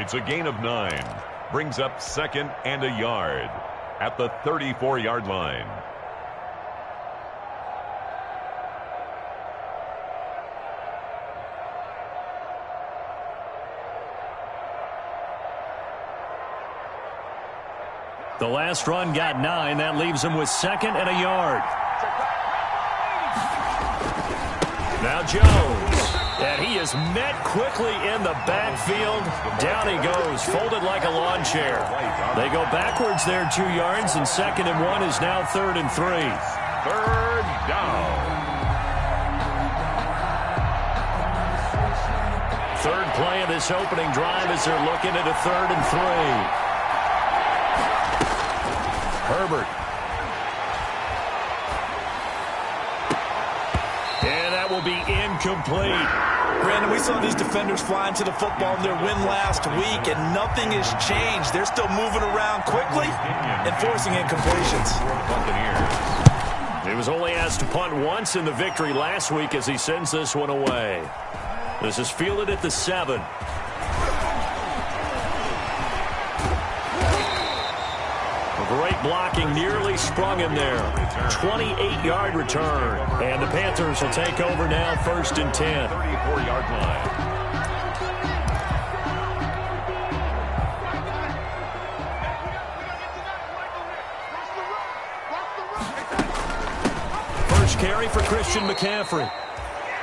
It's a gain of 9. Brings up 2nd and a yard at the 34-yard line. The last run got 9. That leaves him with 2nd and a yard. Now Jones. And he is met quickly in the backfield. Down he goes, folded like a lawn chair. They go backwards there 2 yards, and 2nd and 1 is now 3rd and 3. 3rd down. Third play of this opening drive as they're looking at a 3rd and 3. Herbert. And that will be incomplete. Brandon, we saw these defenders flying to the football in their win last week, and nothing has changed. They're still moving around quickly and forcing incompletions. He was only asked to punt once in the victory last week as he sends this one away. This is fielded at the 7. Great blocking, nearly sprung him there. 28-yard return. And the Panthers will take over now, 1st and 10. 34-yard line. First carry for Christian McCaffrey.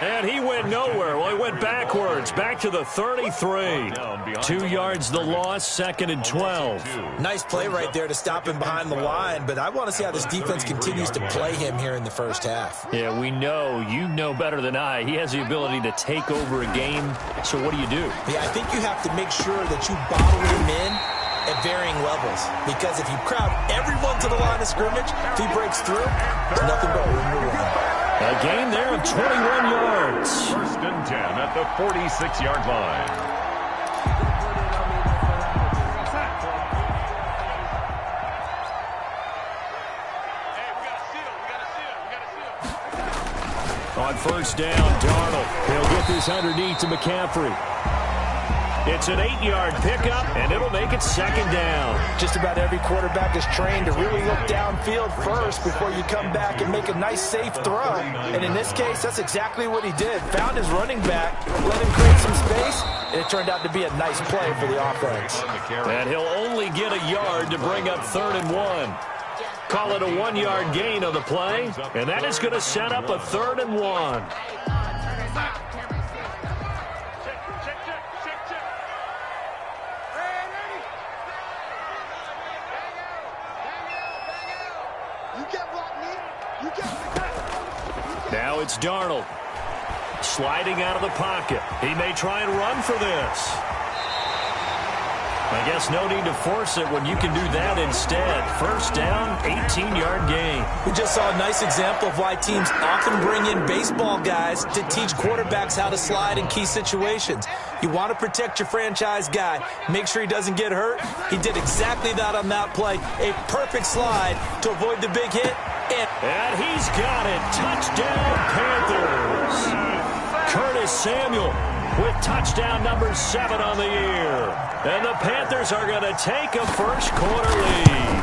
And he went nowhere. Well, he went backwards, back to the 33. 2 yards the loss, 2nd and 12. Nice play right there to stop him behind the line, but I want to see how this defense continues to play him here in the first half. Yeah, we know. You know better than I. He has the ability to take over a game. So what do? Yeah, I think you have to make sure that you bottle him in at varying levels, because if you crowd everyone to the line of scrimmage, if he breaks through, there's nothing but room to run. A gain there of 21 yards. 1st and 10 at the 46-yard line. On 1st down, Darnold. He'll get this underneath to McCaffrey. It's an 8-yard pickup, and it'll make it 2nd down. Just about every quarterback is trained to really look downfield first before you come back and make a nice, safe throw. And in this case, that's exactly what he did. Found his running back, let him create some space, and it turned out to be a nice play for the offense. And he'll only get a yard to bring up 3rd and 1. Call it a 1-yard gain on the play, and that is going to set up a 3rd and 1. Now it's Darnold. Sliding out of the pocket. He may try and run for this. I guess no need to force it when you can do that instead. 1st down, 18-yard gain. We just saw a nice example of why teams often bring in baseball guys to teach quarterbacks how to slide in key situations. You want to protect your franchise guy. Make sure he doesn't get hurt. He did exactly that on that play. A perfect slide to avoid the big hit. And he's got it. Touchdown, Panthers. Curtis Samuel with touchdown number 7 on the year. And the Panthers are going to take a first-quarter lead.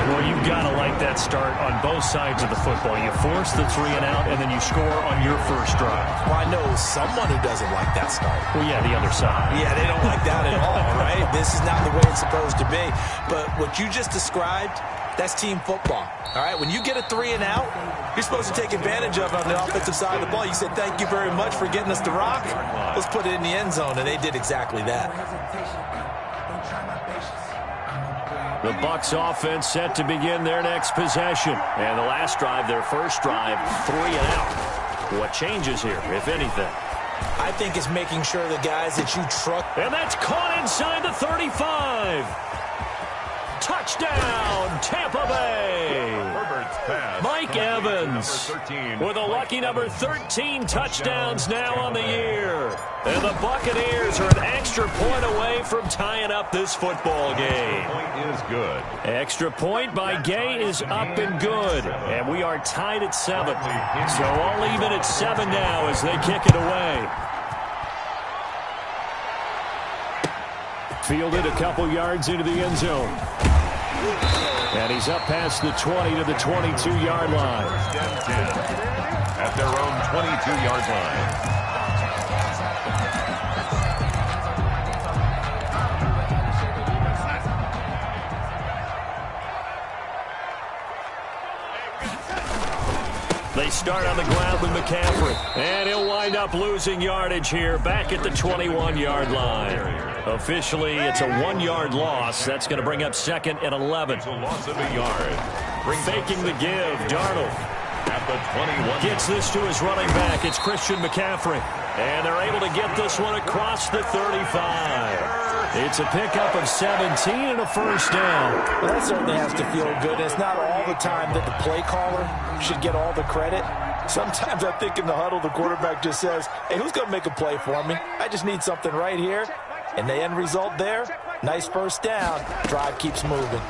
Well, you've got to like that start on both sides of the football. You force the 3 and out, and then you score on your first drive. Well, I know someone who doesn't like that start. Well, yeah, the other side. Yeah, they don't like that at all, right? This is not the way it's supposed to be. But what you just described, that's team football. All right, when you get a 3 and out, you're supposed to take advantage of it on the offensive side of the ball. You said, thank you very much for getting us the rock. Let's put it in the end zone, and they did exactly that. The Bucs offense set to begin their next possession. And the last drive, their first drive, 3 and out. What changes here, if anything? I think it's making sure the guys that you trust. And that's caught inside the 35. Touchdown, Tampa Bay. Mike Evans with a lucky number 13 touchdowns now on the year. And the Buccaneers are an extra point away from tying up this football game. Point is good. Extra point by Gay is up and good. And we are tied at 7. So all even at 7 now as they kick it away. Fielded a couple yards into the end zone. And he's up past the 20 to the 22-yard line. First and 10 at their own 22-yard line. They start on the ground with McCaffrey. And he'll wind up losing yardage here back at the 21-yard line. Officially, it's a 1-yard loss. That's going to bring up 2nd and 11. It's a loss of a yard. Faking the give. Darnold At the 21. gets this to his running back. It's Christian McCaffrey. And they're able to get this one across the 35. It's a pickup of 17 and a first down. Well, that certainly has to feel good. It's not all the time that the play caller should get all the credit. Sometimes I think in the huddle, the quarterback just says, hey, who's going to make a play for me? I just need something right here. And the end result there, nice first down. Drive keeps moving.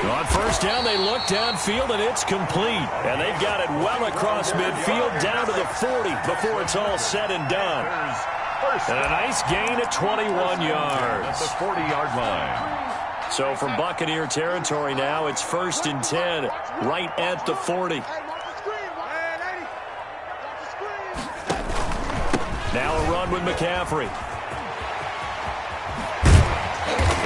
On first down, they look downfield, and it's complete. And they've got it well across midfield down to the 40 before it's all said and done. And a nice gain of 21 yards. At the 40-yard line. So from Buccaneer territory now, it's 1st and 10, right at the 40. Now a run with McCaffrey.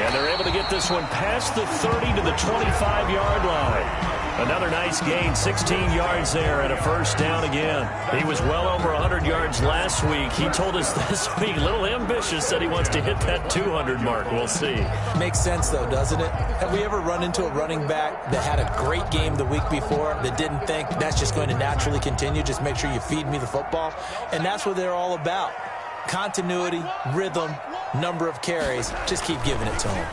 And they're able to get this one past the 30 to the 25-yard line. Another nice gain, 16 yards there and a first down again. He was well over 100 yards last week. He told us this week, a little ambitious, said he wants to hit that 200 mark. We'll see. Makes sense, though, doesn't it? Have we ever run into a running back that had a great game the week before that didn't think that's just going to naturally continue? Just make sure you feed me the football. And that's what they're all about. Continuity, rhythm, number of carries. Just keep giving it to him.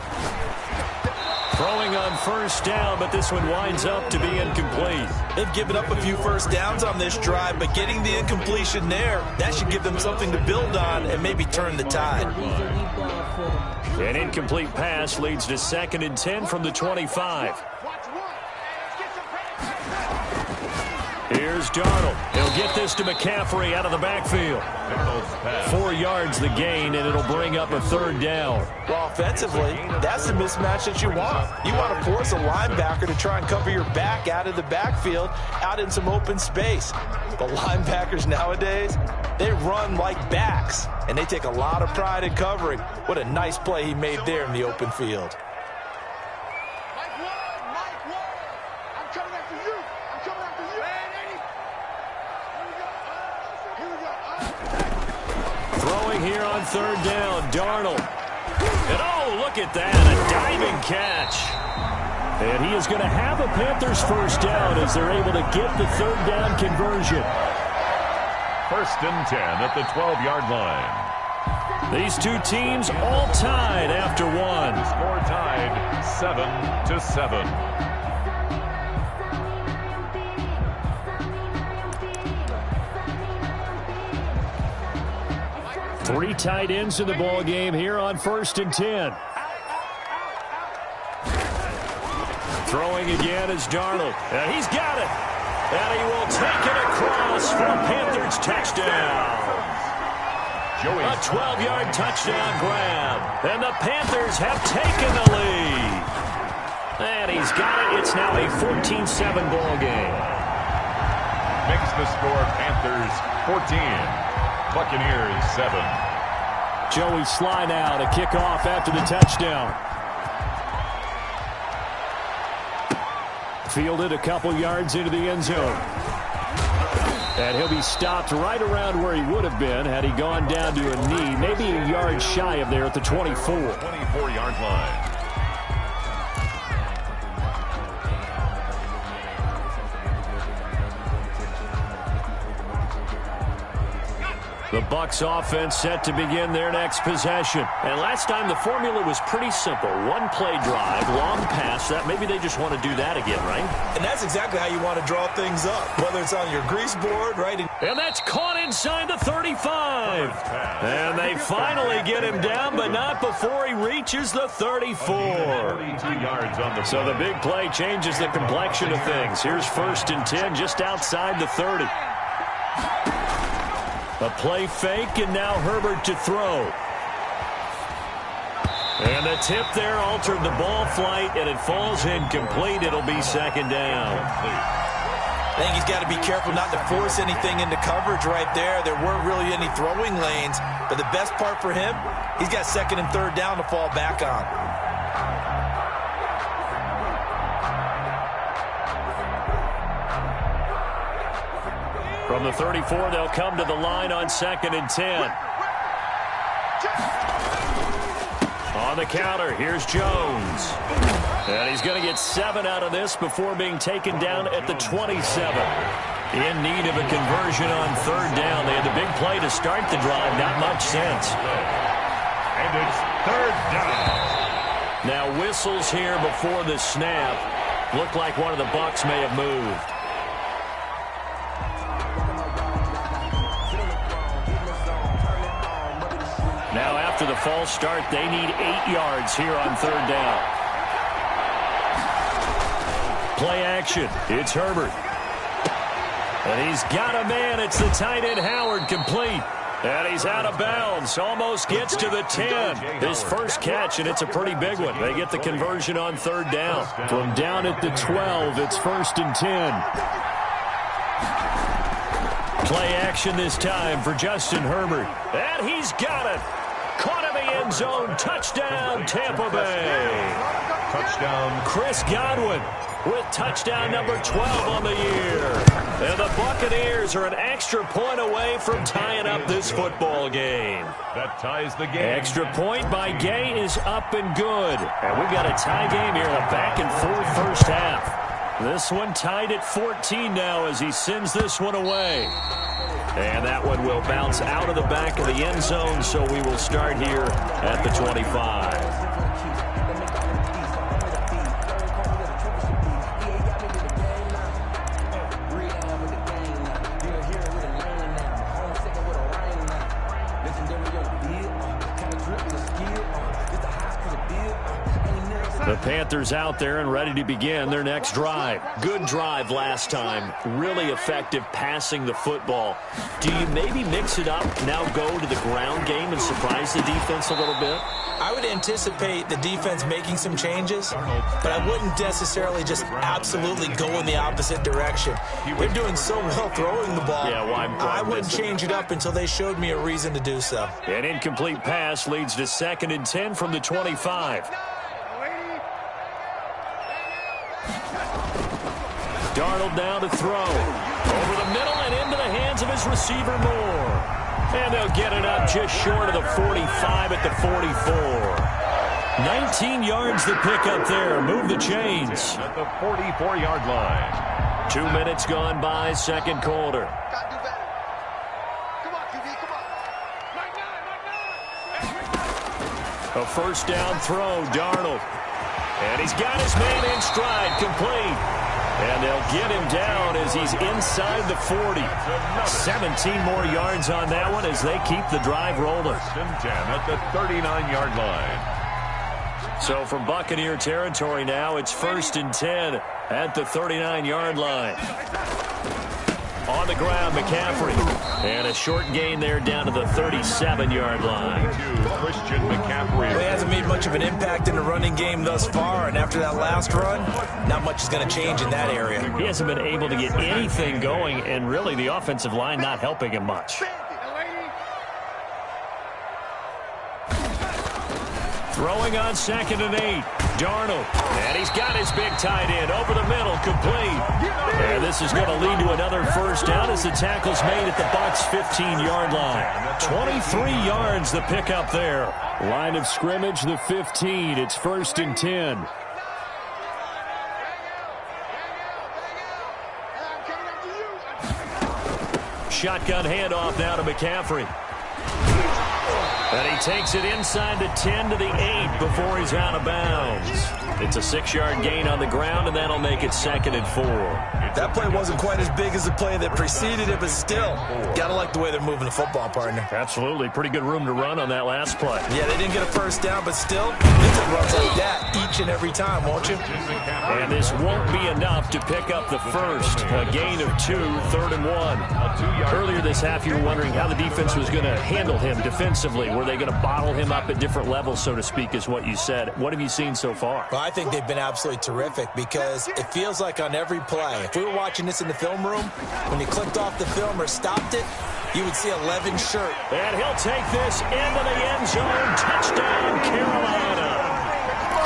Throwing on first down, but this one winds up to be incomplete. They've given up a few first downs on this drive, but getting the incompletion there, that should give them something to build on and maybe turn the tide. An incomplete pass leads to 2nd and 10 from the 25. Here's Darnold. He'll get this to McCaffrey out of the backfield. 4 yards the gain, and it'll bring up a 3rd down. Well, offensively, that's the mismatch that you want. You want to force a linebacker to try and cover your back out of the backfield, out in some open space. The linebackers nowadays, they run like backs, and they take a lot of pride in covering. What a nice play he made there in the open field. Here on 3rd down, Darnold. And oh, look at that, a diving catch. And he is going to have a Panthers first down as they're able to get the 3rd down conversion. 1st and 10 at the 12-yard line. These two teams all tied after one. Score tied 7-7. 3 tight ends in the ball game here on 1st and 10. Throwing again is Darnold. And he's got it. And he will take it across for a Panthers touchdown. A 12-yard touchdown grab. And the Panthers have taken the lead. And he's got it. It's now a 14-7 ball game. Makes the score Panthers 14. Buccaneers 7. Joey Sly now to kick off after the touchdown. Fielded a couple yards into the end zone. And he'll be stopped right around where he would have been had he gone down to a knee, maybe a yard shy of there at the 24. 24-yard line. The Bucs offense set to begin their next possession. And last time the formula was pretty simple. 1 play drive, long pass. That maybe they just want to do that again, right? And that's exactly how you want to draw things up, whether it's on your grease board, right? And that's caught inside the 35. And they finally get him down, but not before he reaches the 34. So the big play changes the complexion of things. Here's 1st and 10 just outside the 30. A play fake, and now Herbert to throw. And the tip there altered the ball flight, and it falls incomplete. It'll be second down. I think he's got to be careful not to force anything into coverage right there. There weren't really any throwing lanes, but the best part for him, he's got second and third down to fall back on. From the 34, they'll come to the line on second and 10. On the counter, here's Jones. And he's going to get 7 out of this before being taken down at the 27. In need of a conversion on third down. They had the big play to start the drive. Not much sense. And it's third down. Now whistles here before the snap. Looked like one of the Bucs may have moved. Now after the false start, they need 8 yards here on third down. Play action. It's Herbert. And he's got a man. It's the tight end Howard, complete. And he's out of bounds. Almost gets to the 10. His first catch, and it's a pretty big one. They get the conversion on third down. From down at the 12, it's first and 10. Play action this time for Justin Herbert. And he's got it. Caught in the end zone. Touchdown, Tampa Bay. Touchdown. Chris Godwin with touchdown number 12 on the year. And the Buccaneers are an extra point away from tying up this football game. That ties the game. Extra point by Gay is up and good. And we've got a tie game here, a back-and-forth first half. This one tied at 14 now as he sends this one away. And that one will bounce out of the back of the end zone, so we will start here at the 25. The Panthers out there and ready to begin their next drive. Good drive last time. Really effective passing the football. Do you maybe mix it up, now go to the ground game and surprise the defense a little bit? I would anticipate the defense making some changes, but I wouldn't necessarily just absolutely go in the opposite direction. They're doing so well throwing the ball. Yeah, well, I wouldn't change it up until they showed me a reason to do so. An incomplete pass leads to second and 10 from the 25. Darnold now to throw. Over the middle and into the hands of his receiver Moore. And they'll get it up just short of the 45 at the 44. 19 yards the pick up there. Move the chains. At the 44-yard line. 2 minutes gone by, second quarter. A first down throw, Darnold. And he's got his man in stride, complete. And they'll get him down as he's inside the 40. 17 more yards on that one as they keep the drive rolling. First and 10 at the 39-yard line. So from Buccaneer territory now, it's first and 10 at the 39-yard line. On the ground, McCaffrey. And a short gain there down to the 37-yard line. Christian McCaffrey. Well, he hasn't made much of an impact in the running game thus far, and after that last run, not much is going to change in that area. He hasn't been able to get anything going, and really the offensive line not helping him much. Throwing on second and 8. Darnold. And he's got his big tight end over the middle, complete. And this is going to lead to another first down as the tackle's made at the Bucs' 15-yard line. 23 yards the pickup there. Line of scrimmage, the 15. It's first and 10. Shotgun handoff now to McCaffrey. And he takes it inside the 10 to the 8 before he's out of bounds. It's a 6-yard gain on the ground, and that'll make it second and 4. That play wasn't quite as big as the play that preceded it, but still, gotta like the way they're moving the football, partner. Absolutely. Pretty good room to run on that last play. Yeah, they didn't get a first down, but still, you can run like that each and every time, won't you? And this won't be enough to pick up the first. A gain of 2, 3rd and 1. Earlier this half, you were wondering how the defense was going to handle him defensively. Were they going to bottle him up at different levels, so to speak, is what you said. What have you seen so far? Well, I think they've been absolutely terrific because it feels like on every play, if we were watching this in the film room, when he clicked off the film or stopped it, you would see 11 shirt. And he'll take this into the end zone. Touchdown, Carolina.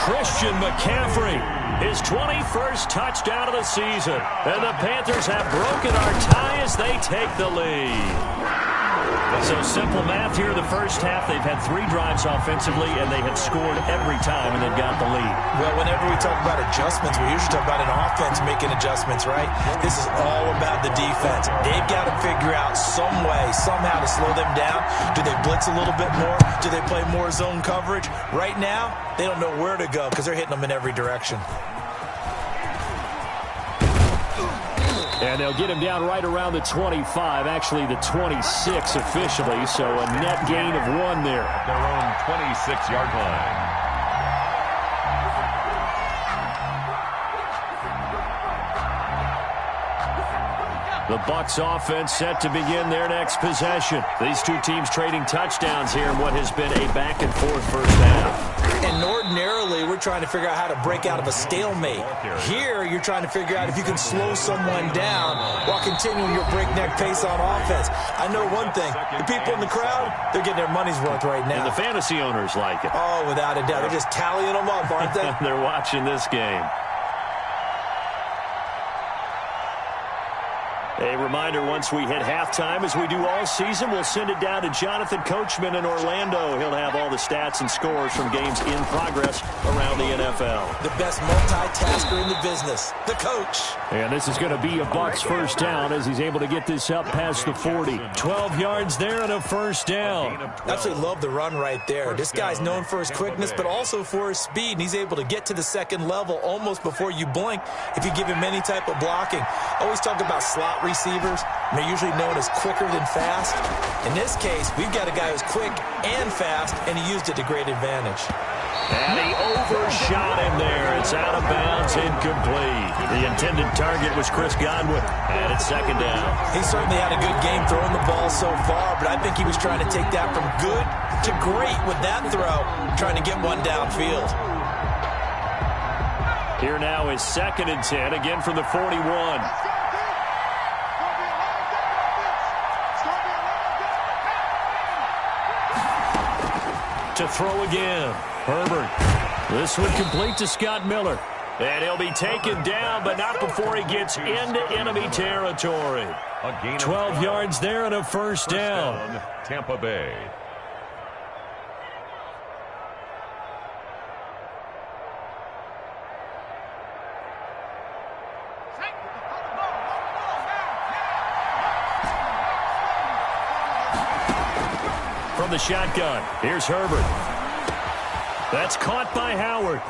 Christian McCaffrey, his 21st touchdown of the season. And the Panthers have broken our tie as they take the lead. So simple math here in the first half. They've had 3 drives offensively, and they have scored every time, and they've got the lead. Well, whenever we talk about adjustments, we usually talk about an offense making adjustments, right? This is all about the defense. They've got to figure out some way, somehow to slow them down. Do they blitz a little bit more? Do they play more zone coverage? Right now, they don't know where to go because they're hitting them in every direction. And they'll get him down right around the 25, actually the 26 officially, so a net gain of 1 there. At their own 26-yard line. The Bucs offense set to begin their next possession. These two teams trading touchdowns here in what has been a back-and-forth first half. And ordinarily, we're trying to figure out how to break out of a stalemate. Here, you're trying to figure out if you can slow someone down while continuing your breakneck pace on offense. I know one thing. The people in the crowd, they're getting their money's worth right now. And the fantasy owners like it. Oh, without a doubt. They're just tallying them up, aren't they? They're watching this game. A reminder, once we hit halftime, as we do all season, we'll send it down to Jonathan Coachman in Orlando. He'll have all the stats and scores from games in progress around the NFL. The best multitasker in the business, the coach. And this is going to be a Bucs first down as he's able to get this up past the 40. 12 yards there and a first down. Absolutely love the run right there. This guy's known for his quickness, but also for his speed, and he's able to get to the second level almost before you blink if you give him any type of blocking. Always talk about slot receivers, and they're usually known as quicker than fast. In this case, we've got a guy who's quick and fast, and he used it to great advantage. And he overshot him there. It's out of bounds, incomplete. The intended target was Chris Godwin, and it's second down. He certainly had a good game throwing the ball so far, but I think he was trying to take that from good to great with that throw, trying to get one downfield. Here now is 2nd and 10, again from the 41. To throw again. Herbert. This one complete to Scott Miller. And he'll be taken down, but not before he gets into enemy territory. 12 yards there and a first down. Tampa Bay. From the shotgun, here's Herbert. That's caught by Howard.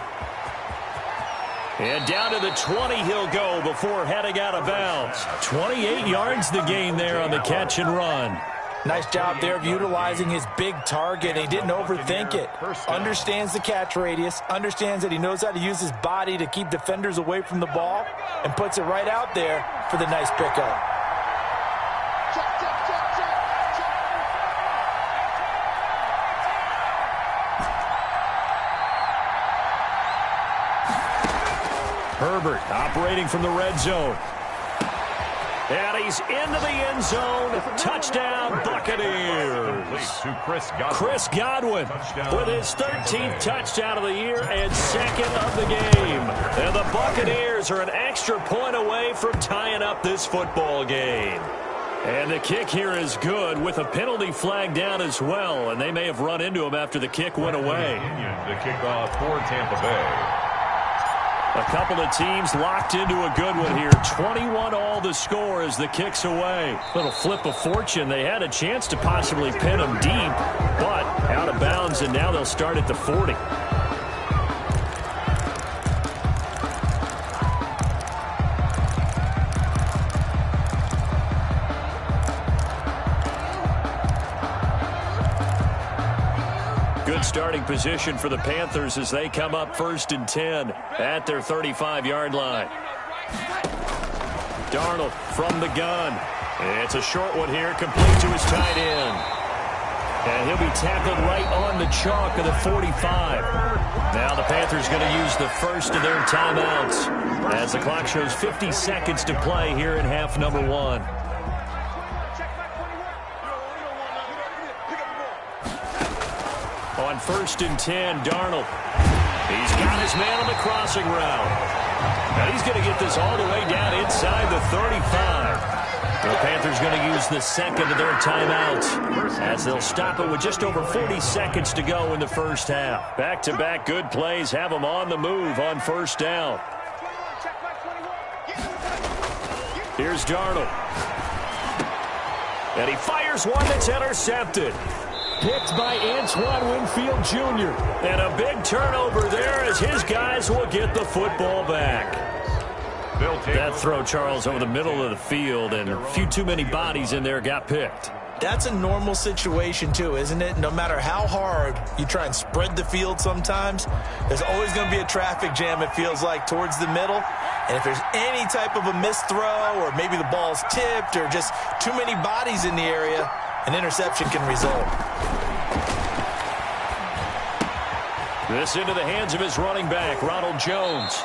And down to the 20 he'll go before heading out of bounds. 28 yards the gain there on the catch and run. Nice job there of utilizing his big target. He didn't overthink it. Understands the catch radius. Understands that he knows how to use his body to keep defenders away from the ball. And puts it right out there for the nice pickup. Herbert operating from the red zone. And he's into the end zone. Touchdown, Buccaneers. Chris Godwin with his 13th touchdown of the year and 2nd of the game. And the Buccaneers are an extra point away from tying up this football game. And the kick here is good with a penalty flag down as well. And they may have run into him after the kick went away. The kickoff for Tampa Bay. A couple of teams locked into a good one here. 21-all the score as the kick's away. Little flip of fortune. They had a chance to possibly pin them deep, but out of bounds, and now they'll start at the 40. Good starting position for the Panthers as they come up 1st and 10 at their 35-yard line. Darnold from the gun. It's a short one here, complete to his tight end. And he'll be tackled right on the chalk of the 45. Now the Panthers going to use the first of their timeouts as the clock shows 50 seconds to play here in half number 1. On 1st and 10, Darnold. He's got his man on the crossing route. Now he's going to get this all the way down inside the 35. The Panthers going to use the second of their timeouts as they'll stop it with just over 40 seconds to go in the first half. Back-to-back good plays have them on the move on 1st down. Here's Darnold. And he fires one that's intercepted. Picked by Antoine Winfield Jr. And a big turnover there as his guys will get the football back. That throw, Charles, over the middle of the field, and a few too many bodies in there got picked. That's a normal situation, too, isn't it? No matter how hard you try and spread the field sometimes, there's always going to be a traffic jam, it feels like, towards the middle. And if there's any type of a missed throw or maybe the ball's tipped or just too many bodies in the area, an interception can result. This into the hands of his running back, Ronald Jones.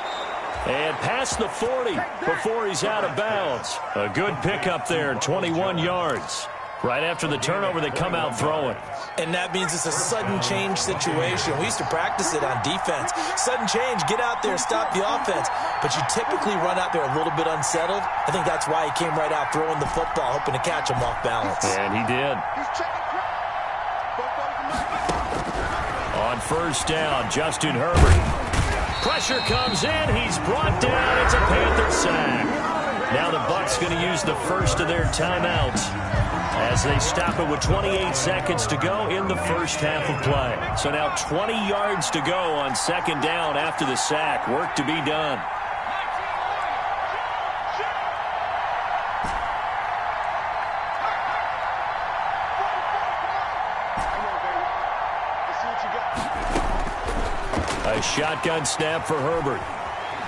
And past the 40 before he's out of bounds. A good pickup there, 21 yards. Right after the turnover, they come out throwing. And that means it's a sudden change situation. We used to practice it on defense. Sudden change, get out there, stop the offense. But you typically run out there a little bit unsettled. I think that's why he came right out throwing the football, hoping to catch him off balance. And he did. On 1st down, Justin Herbert. Pressure comes in. He's brought down. It's a Panther sack. Now the Bucs going to use the first of their timeouts as they stop it with 28 seconds to go in the first half of play. So now 20 yards to go on 2nd down after the sack. Work to be done. A shotgun snap for Herbert.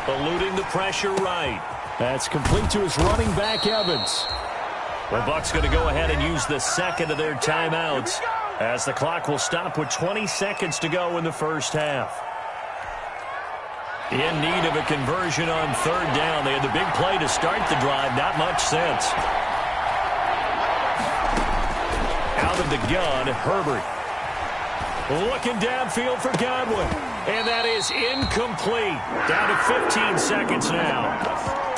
Eluding the pressure right. That's complete to his running back, Evans. The Bucs going to go ahead and use the second of their timeouts as the clock will stop with 20 seconds to go in the first half. In need of a conversion on 3rd down. They had the big play to start the drive. Not much sense. Out of the gun, Herbert. Looking downfield for Godwin. And that is incomplete. Down to 15 seconds now.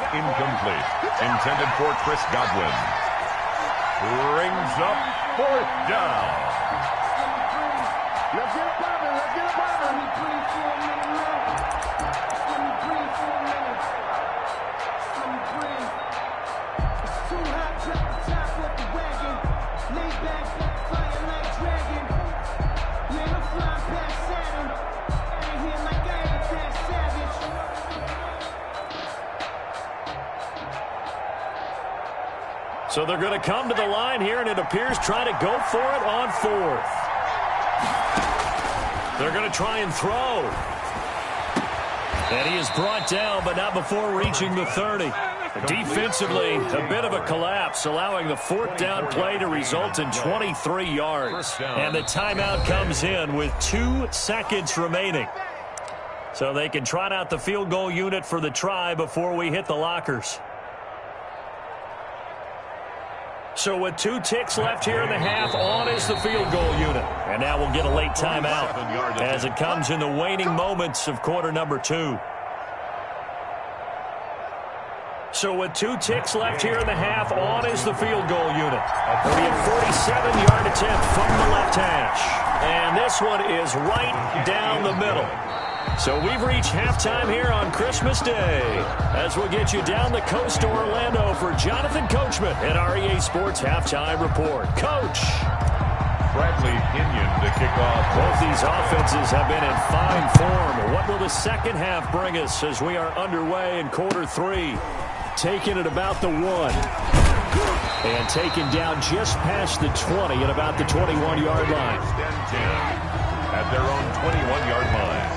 Incomplete. Intended for Chris Godwin. Brings up 4th down. Let's get it poppin'. Let's get it poppin'. 24 minutes left. 24 minutes. 23. It's too hot, drop the top of the wagon. Lay back, fire like dragon. Man, I'm flying past Saturn. Ain't here like I ever passed Savage. So they're going to come to the line here, and it appears trying to go for it on 4th. They're going to try and throw. And he is brought down, but not before reaching the 30. Defensively, a bit of a collapse, allowing the 4th down play to result in 23 yards. And the timeout comes in with 2 seconds remaining. So they can trot out the field goal unit for the try before we hit the lockers. So with 2 ticks left here in the half, on is the field goal unit. And now we'll get a late timeout as it comes in the waning moments of quarter number 2. So with 2 ticks left here in the half, on is the field goal unit. It'll be a 47-yard attempt from the left hash. And this one is right down the middle. So we've reached halftime here on Christmas Day as we'll get you down the coast to Orlando for Jonathan Coachman at our EA Sports Halftime Report. Coach. Bradley Pinion to kick off. Both these offenses have been in fine form. What will the second half bring us as we are underway in quarter 3? Taking it about the 1. And taken down just past the 20 at about the 21-yard line. At their own 21-yard line.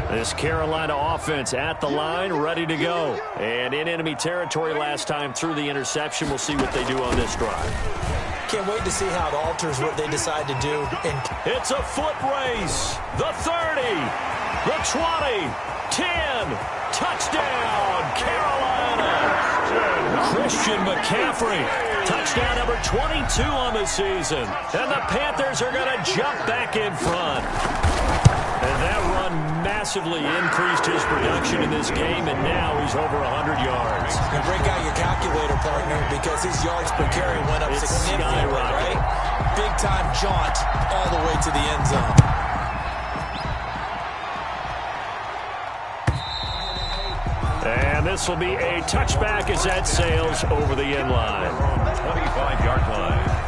This Carolina offense at the line, ready to go. And in enemy territory last time through the interception. We'll see what they do on this drive. Can't wait to see how it alters what they decide to do. It's a foot race. The 30, the 20, 10, touchdown, Carolina. Christian McCaffrey, touchdown number 22 on the season. And the Panthers are going to jump back in front. And that run massively increased his production in this game, and now he's over 100 yards. And break out your calculator, partner, because his yards per carry went up significantly, right? Big-time jaunt all the way to the end zone. And this will be a touchback as that sails over the end line. 25-yard line.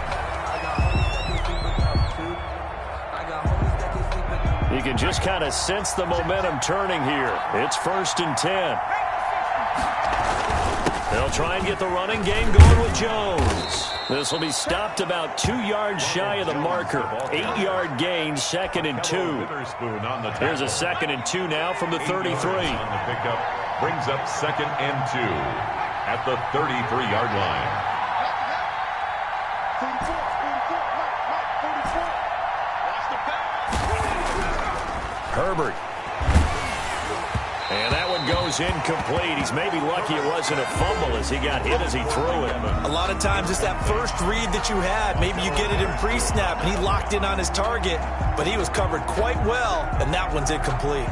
You can just kind of sense the momentum turning here. It's 1st and 10. They'll try and get the running game going with Jones. This will be stopped about 2 yards shy of the marker. 8-yard gain, 2nd and 2. Here's a 2nd and 2 now from the 33. On the pickup brings up 2nd and 2 at the 33-yard line. Herbert. And that one goes incomplete. He's maybe lucky it wasn't a fumble as he got hit as he threw it. A lot of times it's that first read that you had. Maybe you get it in pre-snap, and he locked in on his target, but he was covered quite well, and that one's incomplete.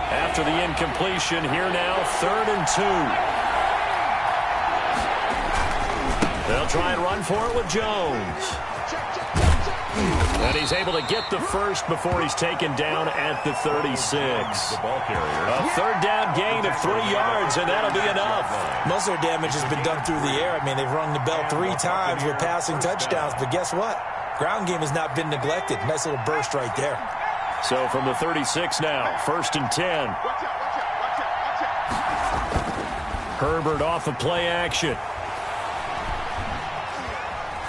After the incompletion, here now, 3rd and 2. They'll try and run for it with Jones. And he's able to get the first before he's taken down at the 36. The ball carrier. A 3rd down gain of 3 yards, and that'll be enough. Most of their damage has been done through the air. I mean, they've rung the bell 3 times with passing touchdowns, but guess what? Ground game has not been neglected. Nice little burst right there. So from the 36 now, 1st and 10. Herbert off of play action.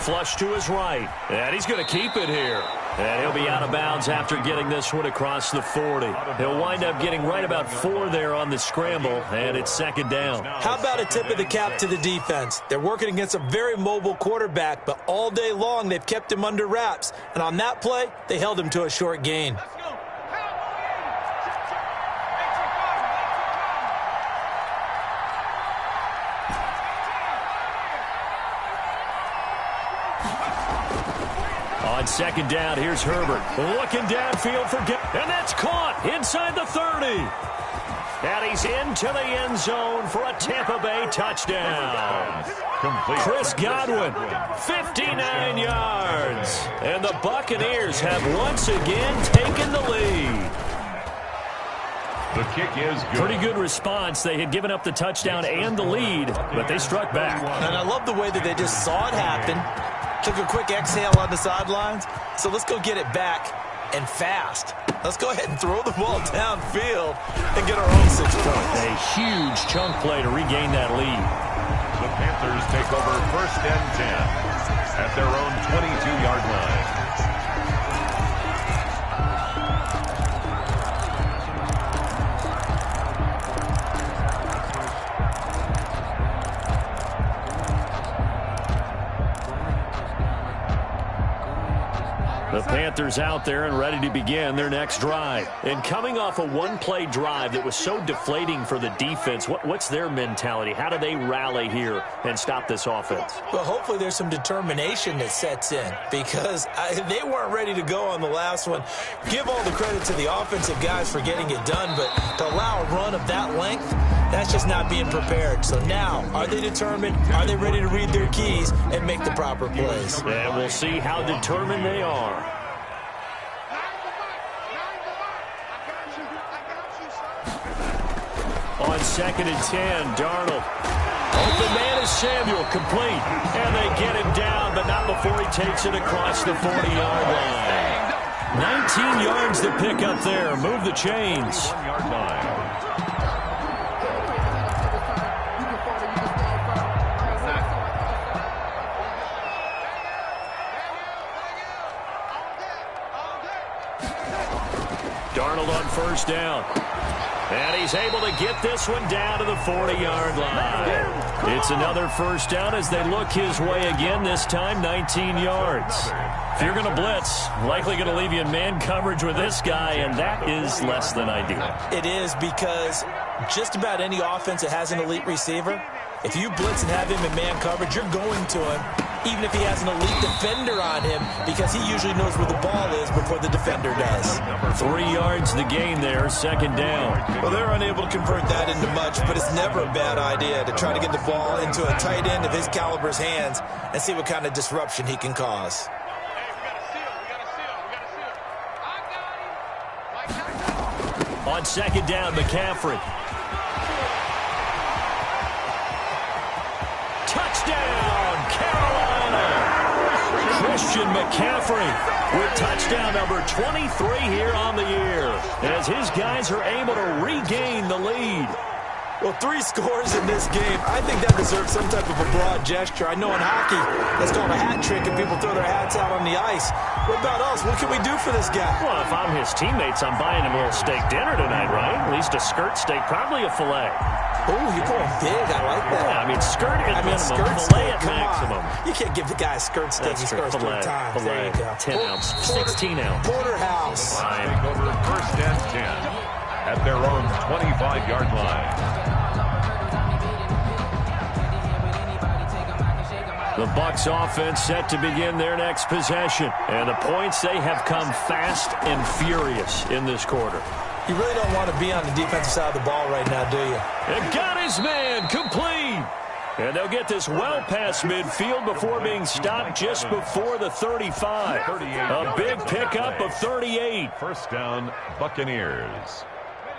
Flush to his right. And he's going to keep it here. And he'll be out of bounds after getting this one across the 40. He'll wind up getting right about 4 there on the scramble, and it's 2nd down. How about a tip of the cap to the defense? They're working against a very mobile quarterback, but all day long they've kept him under wraps. And on that play, they held him to a short gain. On 2nd down, here's Herbert. Looking downfield for and that's caught inside the 30. And he's into the end zone for a Tampa Bay touchdown. Complete. Chris Godwin, 59 yards. And the Buccaneers have once again taken the lead. The kick is good. Pretty good response. They had given up the touchdown and the lead, but they struck back. And I love the way that they just saw it happen. Took a quick exhale on the sidelines. So let's go get it back and fast. Let's go ahead and throw the ball downfield and get our own 6 points. A huge chunk play to regain that lead. The Panthers take over 1st and 10 at their own 22-yard line. The Panthers out there and ready to begin their next drive. And coming off a one-play drive that was so deflating for the defense, what's their mentality? How do they rally here and stop this offense? Well, hopefully there's some determination that sets in because they weren't ready to go on the last one. Give all the credit to the offensive guys for getting it done, but to allow a run of that length, that's just not being prepared. So now, are they determined? Are they ready to read their keys and make the proper plays? And we'll see how determined they are. On 2nd and 10, Darnold. Open man is Samuel, complete. And they get him down, but not before he takes it across the 40-yard line. 19 yards to pick up there. Move the chains. 1-yard line. Darnold on first down. And he's able to get this one down to the 40-yard line. It's another first down as they look his way again, this time 19 yards. If you're going to blitz, likely going to leave you in man coverage with this guy, and that is less than ideal. It is, because just about any offense that has an elite receiver, if you blitz and have him in man coverage, you're going to him, even if he has an elite defender on him, because he usually knows where the ball is before the defender does. 3 yards the gain there, second down. Well, they're unable to convert that into much, but it's never a bad idea to try to get the ball into a tight end of his caliber's hands and see what kind of disruption he can cause. On second down, McCaffrey. Touchdown, Carolina! Christian McCaffrey with touchdown number 23 here on the year, as his guys are able to regain the lead. Well, 3 scores in this game. I think that deserves some type of a broad gesture. I know in hockey, that's called a hat trick, and people throw their hats out on the ice. What about us? What can we do for this guy? Well, if I'm his teammates, I'm buying him a little steak dinner tonight, right? At least a skirt steak, probably a filet. Oh, you're going big. I like that. Yeah, I mean, skirt at minimum, skirt filet steak, at maximum. You can't give the guy a skirt steak. He scores 3 times. Filet, There you go. 10 ounce, 16 ounce. Porterhouse. Take over first and 10 at their own 25-yard line. The Bucs offense set to begin their next possession. And the points, they have come fast and furious in this quarter. You really don't want to be on the defensive side of the ball right now, do you? And got his man complete. And they'll get this well past midfield before being stopped just before the 35. A big pickup of 38. First down, Buccaneers.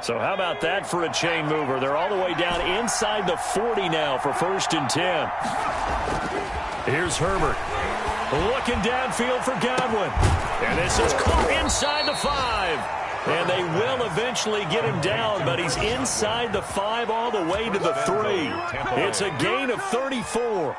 So how about that for a chain mover? They're all the way down inside the 40 now for first and 10. Here's Herbert. Looking downfield for Godwin. And this is caught inside the 5. And they will eventually get him down, but he's inside the 5 all the way to the 3. It's a gain of 34.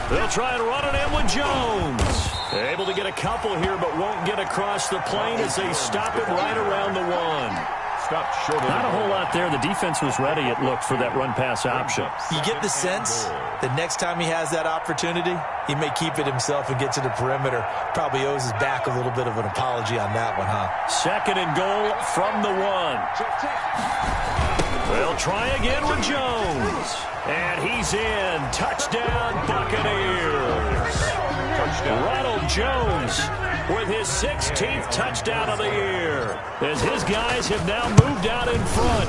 They'll try and run it in with Jones. Able to get a couple here, but won't get across the plane as they stop it right around the 1. Not a whole lot there. The defense was ready, it looked, for that run-pass option. You get the sense that next time he has that opportunity, he may keep it himself and get to the perimeter. Probably owes his back a little bit of an apology on that one, huh? Second and goal from the 1. They'll try again with Jones. And he's in. Touchdown, Buccaneers. Ronald Jones with his 16th touchdown of the year, as his guys have now moved out in front.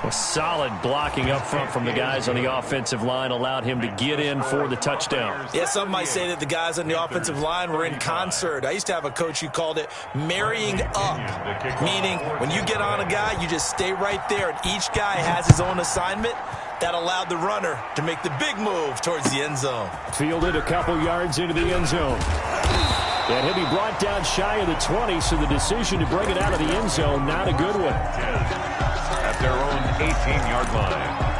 A solid blocking up front from the guys on the offensive line allowed him to get in for the touchdown. Yeah, some might say that the guys on the offensive line were in concert. I used to have a coach who called it marrying up, meaning when you get on a guy, you just stay right there, and each guy has his own assignment. That allowed the runner to make the big move towards the end zone. Fielded a couple yards into the end zone. And he'll be brought down shy of the 20, so the decision to bring it out of the end zone, not a good one. At their own 18-yard line.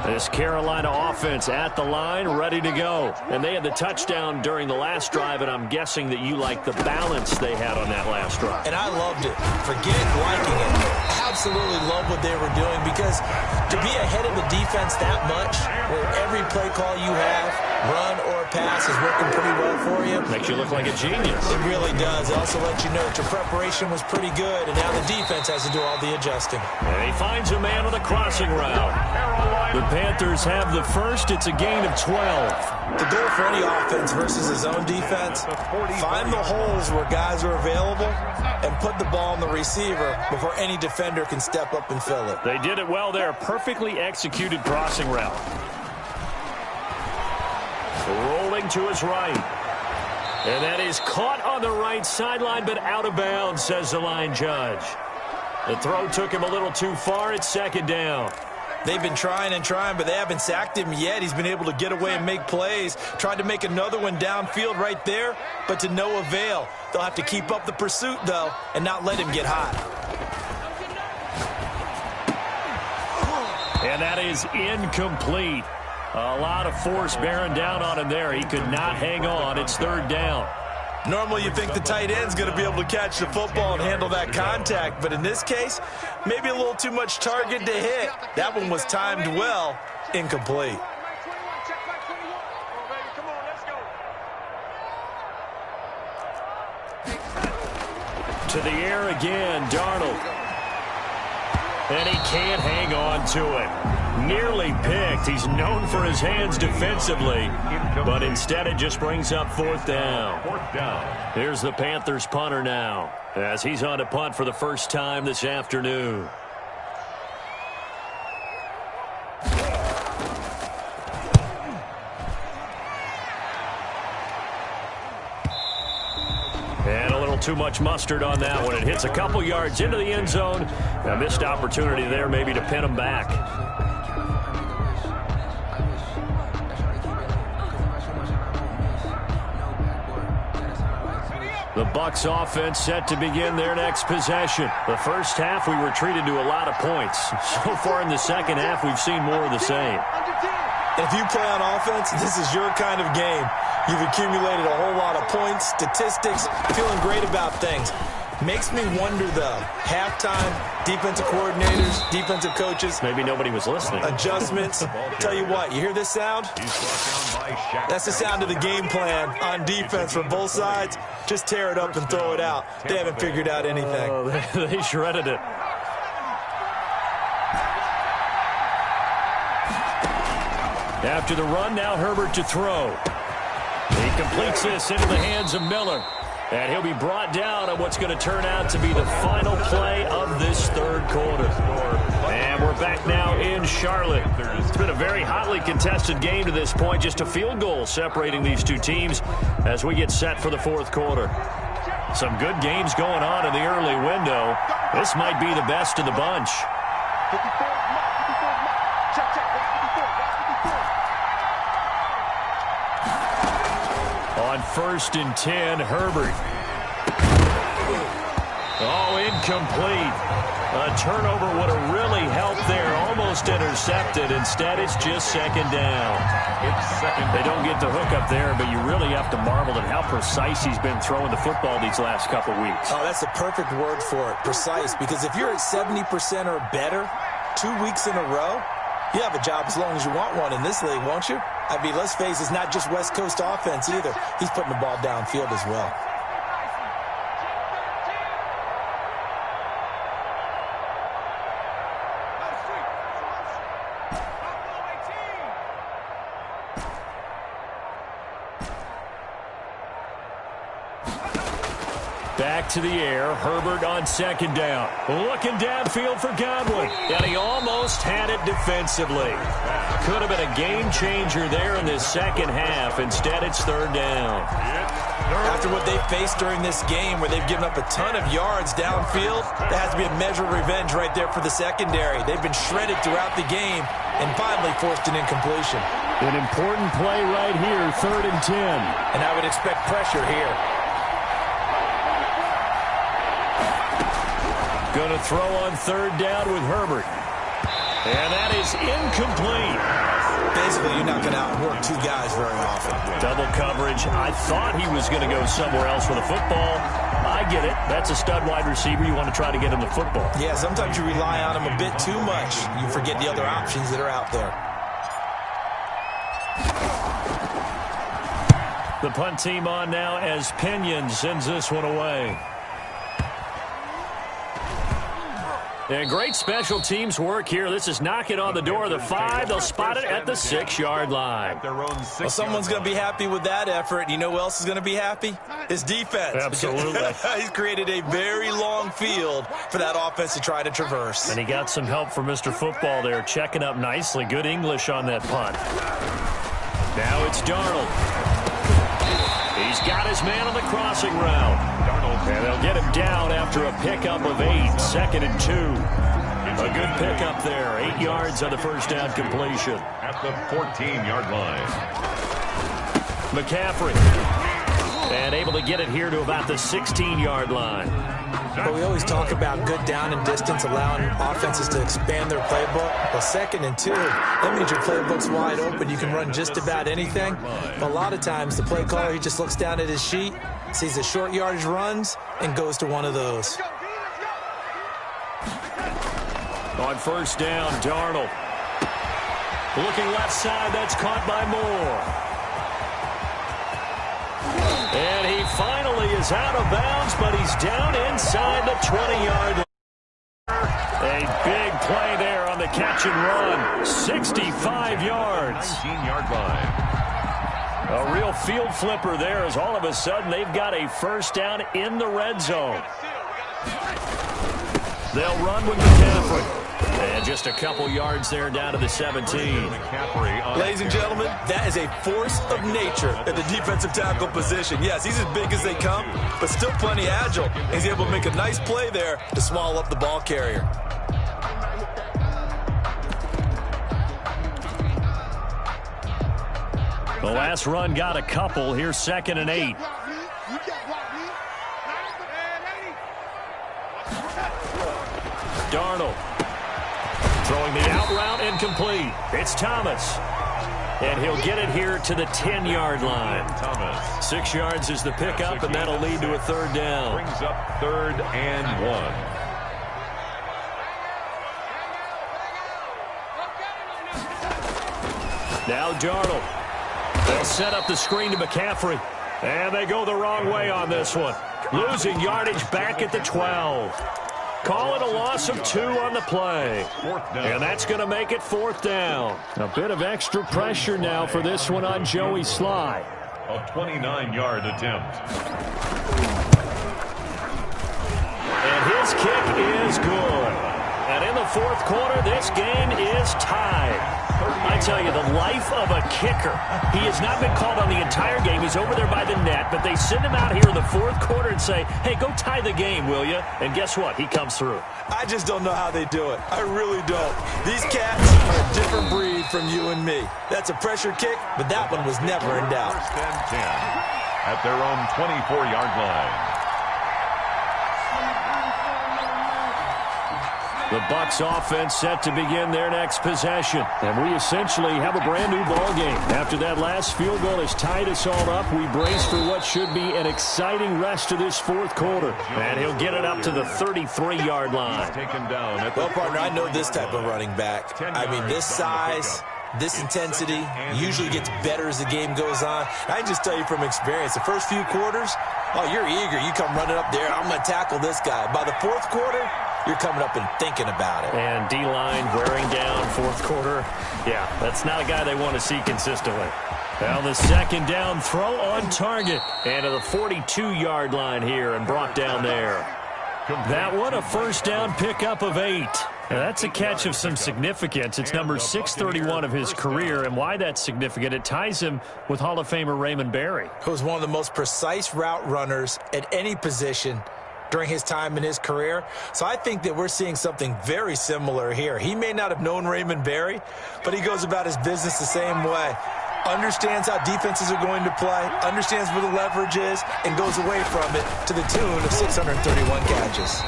This Carolina offense at the line, ready to go. And they had the touchdown during the last drive, and I'm guessing that you like the balance they had on that last drive. And I loved it. Forget liking it. Absolutely love what they were doing, because to be ahead of the defense that much, where every play call you have, run or pass, is working pretty well for you. Makes you look like a genius. It really does. It also lets you know that your preparation was pretty good, and now the defense has to do all the adjusting. And he finds a man with a crossing route. The Panthers have the first. It's a gain of 12. The goal for any offense versus his own defense, find the holes where guys are available and put the ball on the receiver before any defender can step up and fill it. They did it well there. Perfectly executed crossing route. Rolling to his right. And that is caught on the right sideline, but out of bounds, says the line judge. The throw took him a little too far. It's second down. They've been trying and trying, but they haven't sacked him yet. He's been able to get away and make plays. Tried to make another one downfield right there, but to no avail. They'll have to keep up the pursuit, though, and not let him get hot. And that is incomplete. A lot of force bearing down on him there. He could not hang on. It's third down. Normally you think the tight end's going to be able to catch the football and handle that contact, but in this case, maybe a little too much target to hit. That one was timed well, incomplete. To the air again, Darnold. And he can't hang on to it. Nearly picked. He's known for his hands defensively, but instead it just brings up fourth down. Here's the Panthers punter now, as he's on to punt for the first time this afternoon. And a little too much mustard on that one. It hits a couple yards into the end zone. A missed opportunity there maybe to pin him back. The Bucs offense set to begin their next possession. The first half we were treated to a lot of points. So far in the second half we've seen more of the same. If you play on offense, this is your kind of game. You've accumulated a whole lot of points, statistics, feeling great about things. Makes me wonder, though, halftime, defensive coordinators, defensive coaches. Maybe nobody was listening. Adjustments. Tell you what, you hear this sound? That's the sound of the game plan on defense from both sides. Just tear it up and throw it out. They haven't figured out anything. Oh, they shredded it. After the run, now Herbert to throw. He completes this into the hands of Miller. And he'll be brought down on what's going to turn out to be the final play of this third quarter. And we're back now in Charlotte. It's been a very hotly contested game to this point. Just a field goal separating these two teams as we get set for the fourth quarter. Some good games going on in the early window. This might be the best of the bunch. On 1st and 10, Herbert. Oh, incomplete. A turnover would have really helped there. Almost intercepted. Instead, it's just second down. They don't get the hook up there, but you really have to marvel at how precise he's been throwing the football these last couple weeks. Oh, that's the perfect word for it, precise. Because if you're at 70% or better 2 weeks in a row, you have a job as long as you want one in this league, won't you? I mean, let's face it, it's not just West Coast offense either. He's putting the ball downfield as well. Back to the air. Herbert on second down. Looking downfield for Godwin. And he almost had it defensively. Could have been a game changer there in this second half. Instead, it's third down. After what they faced during this game where they've given up a ton of yards downfield, there has to be a measure of revenge right there for the secondary. They've been shredded throughout the game and finally forced an incompletion. An important play right here, 3rd and 10. And I would expect pressure here. Going to throw on 3rd down with Herbert. And that is incomplete. Basically, you're not going to outwork two guys very often. Double coverage. I thought he was going to go somewhere else with a football. I get it. That's a stud wide receiver. You want to try to get him the football. Yeah, sometimes you rely on him a bit too much. You forget the other options that are out there. The punt team on now as Pinion sends this one away. And great special teams work here. This is knocking on the door of the 5. They'll spot it at the 6-yard line. Well, someone's going to be happy with that effort. You know who else is going to be happy? His defense. Absolutely. He's created a very long field for that offense to try to traverse. And he got some help from Mr. Football there, checking up nicely. Good English on that punt. Now it's Darnold. He's got his man on the crossing route. And they'll get him down after a pickup of 8, 2nd and 2. A good pickup there, 8 yards on the first down completion. At the 14-yard line. McCaffrey. And able to get it here to about the 16-yard line. But we always talk about good down and distance, allowing offenses to expand their playbook. Well, 2nd and 2, that means your playbook's wide open. You can run just about anything. But a lot of times, the play caller, he just looks down at his sheet, sees the short yardage runs, and goes to one of those. On 1st down, Darnold. Looking left side, that's caught by Moore. And he finally is out of bounds, but he's down inside the 20-yard line. A big play there on the catch and run. 65 yards. 19-yard line. A real field flipper there as all of a sudden they've got a 1st down in the red zone. They'll run with McCaffrey. And just a couple yards there down to the 17. Ladies and gentlemen, that is a force of nature at the defensive tackle position. Yes, he's as big as they come, but still plenty agile. He's able to make a nice play there to swallow up the ball carrier. The last run got a couple. Here's 2nd and 8. Darnold. Throwing the out route incomplete. It's Thomas. And he'll get it here to the 10-yard line. Thomas. 6 yards is the pickup, and that'll lead to a 3rd down. Brings up 3rd and 1. Now Darnold. They'll set up the screen to McCaffrey. And they go the wrong way on this one. Losing yardage back at the 12. Call it a loss of 2 on the play. And that's going to make it 4th down. A bit of extra pressure now for this one on Joey Sly. A 29-yard attempt. And his kick is good. And in the 4th quarter, this game is tied. I tell you, the life of a kicker. He has not been called on the entire game. He's over there by the net, but they send him out here in the 4th quarter and say, hey, go tie the game, will you? And guess what? He comes through. I just don't know how they do it. I really don't. These cats are a different breed from you and me. That's a pressure kick, but that one was never in doubt. 1st and 10 at their own 24-yard line. The Bucs offense set to begin their next possession. And we essentially have a brand new ball game. After that last field goal has tied us all up, we brace for what should be an exciting rest of this 4th quarter. And he'll get it up to the 33-yard line. Taken down at the well, partner, I know this type of running back. I mean, this size, this intensity usually gets better as the game goes on. I can just tell you from experience, the first few quarters, oh, you're eager. You come running up there, I'm going to tackle this guy. By the 4th quarter, you're coming up and thinking about it. And D-line wearing down 4th quarter. Yeah, that's not a guy they want to see consistently. Now the 2nd down throw on target. And to the 42-yard line here and brought down there. That one a 1st down pickup of 8. Now that's a catch of some significance. It's number 631 of his career, and why that's significant, it ties him with Hall of Famer Raymond Berry. Who was one of the most precise route runners at any position during his time in his career. So I think that we're seeing something very similar here. He may not have known Raymond Berry, but he goes about his business the same way. Understands how defenses are going to play, understands where the leverage is, and goes away from it to the tune of 631 catches.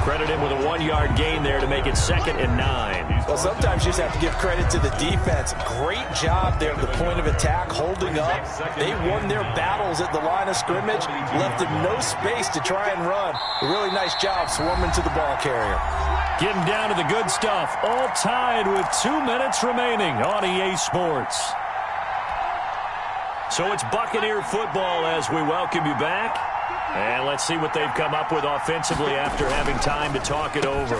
Credit him with a 1-yard gain there to make it 2nd and 9. Well, sometimes you just have to give credit to the defense. Great job there at the point of attack, holding up. They won their battles at the line of scrimmage, left them no space to try and run. A really nice job swarming to the ball carrier. Getting down to the good stuff. All tied with 2 minutes remaining on EA Sports. So it's Buccaneer football as we welcome you back. And let's see what they've come up with offensively after having time to talk it over.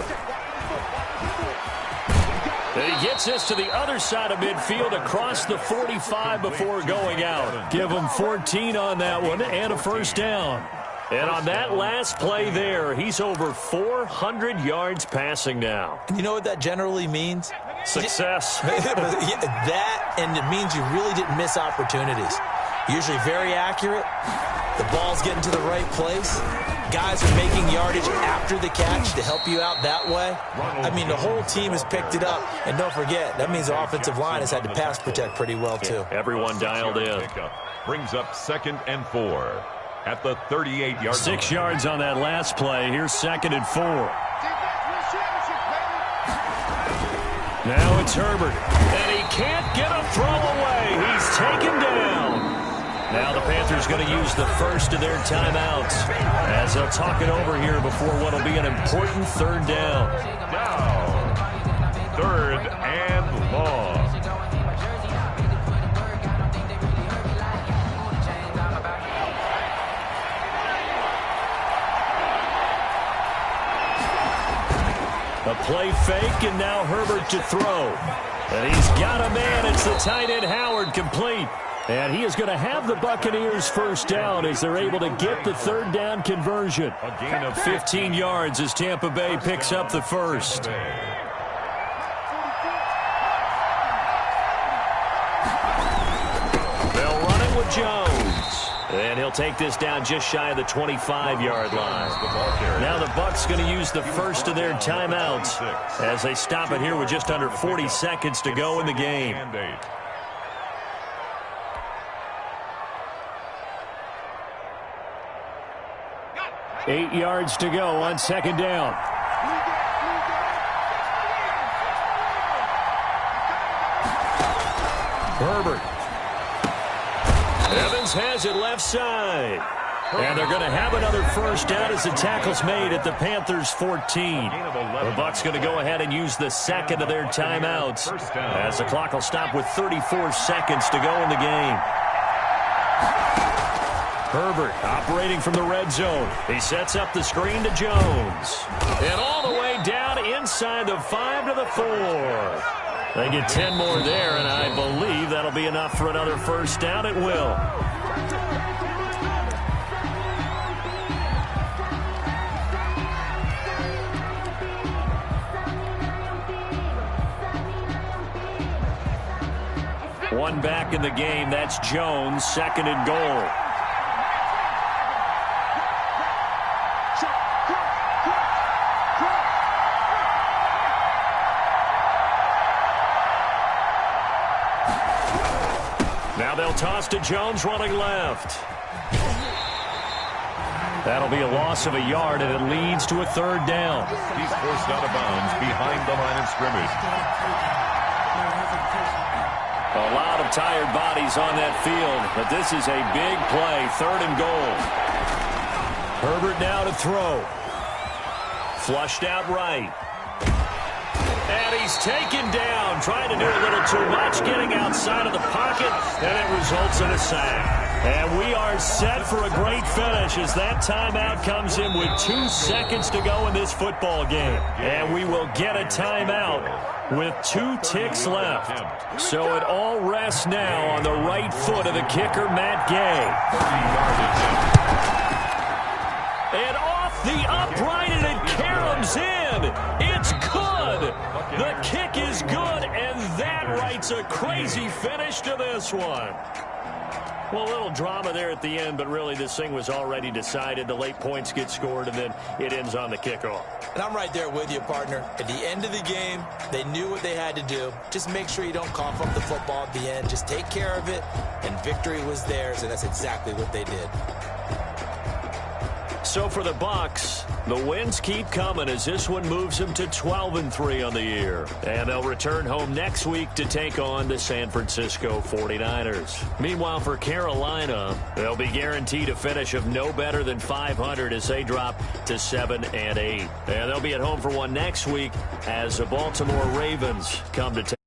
And he gets us to the other side of midfield across the 45 before going out. Give him 14 on that one and a 1st down. And on that last play there, he's over 400 yards passing now. You know what that generally means? Success. That, and it means you really didn't miss opportunities. Usually very accurate. The ball's getting to the right place. Guys are making yardage after the catch to help you out that way. I mean, the whole team has picked it up. And don't forget, that means the offensive line has had to pass protect pretty well, too. Everyone dialed in. Brings up 2nd and 4 at the 38-yard line. 6 yards on that last play. Here's 2nd and 4. Now it's Herbert, and he can't get a throw away. He's taken down. Now the Panthers going to use the first of their timeouts as they'll talk it over here before what will be an important 3rd down. Down. 3rd and long. A play fake, and now Herbert to throw. And he's got a man. It's the tight end Howard, complete. And he is going to have the Buccaneers first down as they're able to get the 3rd down conversion. A gain of 15 yards as Tampa Bay picks up the first. They'll run it with Jones. And he'll take this down just shy of the 25-yard line. Now the Bucs going to use the first of their timeouts as they stop it here with just under 40 seconds to go in the game. 8 yards to go on 2nd down. Herbert. Evans has it left side. And they're going to have another first down as the tackle's made at the Panthers' 14. The Bucs going to go ahead and use the 2nd of their timeouts as the clock will stop with 34 seconds to go in the game. Herbert operating from the red zone. He sets up the screen to Jones. And all the way down inside the 5 to the 4. They get 10 more there, and I believe that'll be enough for another first down. It will. One back in the game. That's Jones, 2nd and goal. Now they'll toss to Jones running left. That'll be a loss of a yard, and it leads to a 3rd down. He's forced out of bounds behind the line of scrimmage. A lot of tired bodies on that field, but this is a big play, 3rd and goal. Herbert now to throw. Flushed out right. And he's taken down, trying to do a little too much, getting outside of the pocket, and it results in a sack. And we are set for a great finish as that timeout comes in with 2 seconds to go in this football game. And we will get a timeout with 2 ticks left. So it all rests now on the right foot of the kicker, Matt Gay. And off the upright, and it caroms in. It's good. The kick is good, and that writes a crazy finish to this one. Well, a little drama there at the end, but really this thing was already decided. The late points get scored, and then it ends on the kickoff. And I'm right there with you, partner. At the end of the game, they knew what they had to do. Just make sure you don't cough up the football at the end. Just take care of it, and victory was theirs, and that's exactly what they did. So for the Bucs, the wins keep coming as this one moves them to 12-3 on the year. And they'll return home next week to take on the San Francisco 49ers. Meanwhile, for Carolina, they'll be guaranteed a finish of no better than 500 as they drop to 7-8. And they'll be at home for one next week as the Baltimore Ravens come to